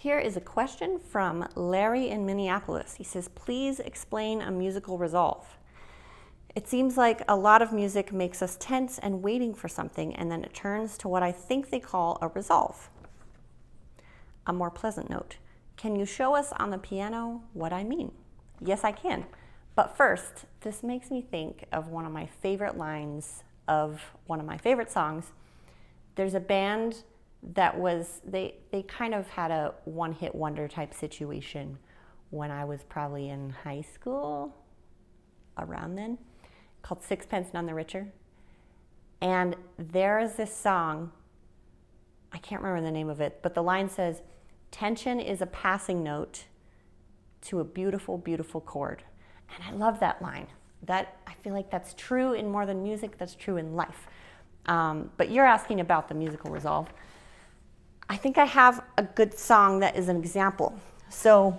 Here is a question from Larry in Minneapolis. He says, please explain a musical resolve. It seems like a lot of music makes us tense and waiting for something, and then it turns to what I think they call a resolve. A more pleasant note. Can you show us on the piano what I mean? Yes, I can. But first, this makes me think of one of my favorite lines of one of my favorite songs. There's a band that they kind of had a one-hit wonder type situation when I was probably in high school, around then, called Sixpence None the Richer. And there is this song, I can't remember the name of it, but the line says, tension is a passing note to a beautiful, beautiful chord. And I love that line. I feel like that's true in more than music, that's true in life. But you're asking about the musical resolve. I think I have a good song that is an example. So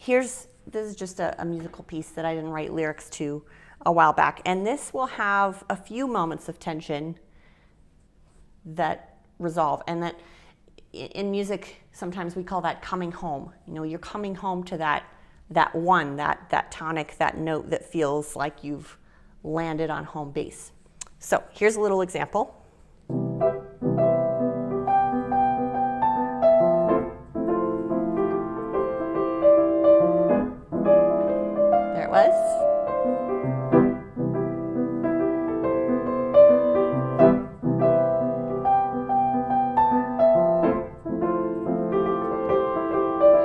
this is just a musical piece that I didn't write lyrics to a while back. And this will have a few moments of tension that resolve. And that in music, sometimes we call that coming home. You know, you're coming home to that tonic, that note that feels like you've landed on home base. So here's a little example. There it was.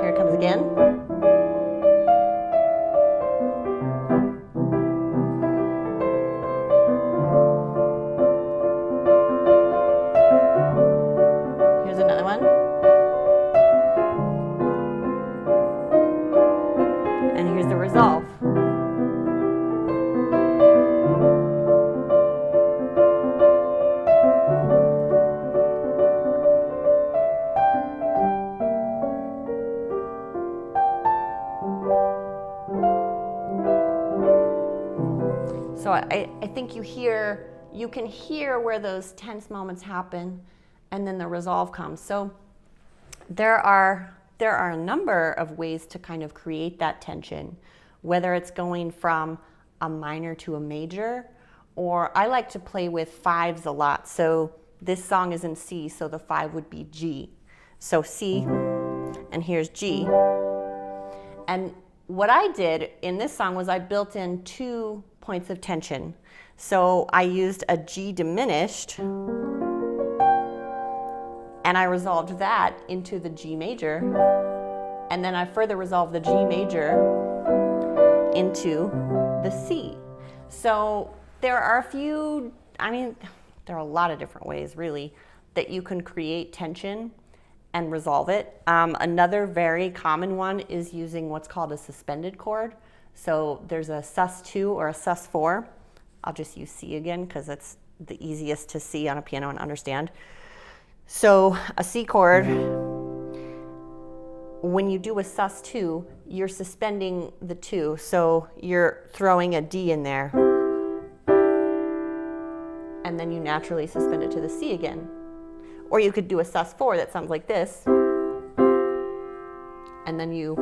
Here it comes again. Here's another one. And here's the resolve. So I think you can hear where those tense moments happen, and then the resolve comes. So there are a number of ways to kind of create that tension, whether it's going from a minor to a major, or I like to play with fives a lot. So this song is in C, so the 5 would be G. So C, and here's G. And what I did in this song was I built in 2 points of tension. So I used a G diminished, and I resolved that into the G major, and then I further resolved the G major into the C. So there are there are a lot of different ways really that you can create tension and resolve it. Another very common one is using what's called a suspended chord. So there's a sus2 or a sus4. I'll just use C again because it's the easiest to see on a piano and understand. So a C chord, when you do a sus2, you're suspending the 2. So you're throwing a D in there, and then you naturally suspend it to the C again. Or you could do a sus4 that sounds like this, and then you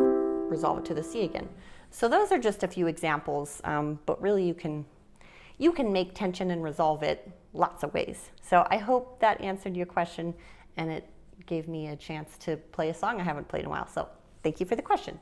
resolve it to the C again. So those are just a few examples, but really you can make tension and resolve it lots of ways. So I hope that answered your question, and it gave me a chance to play a song I haven't played in a while. So thank you for the question.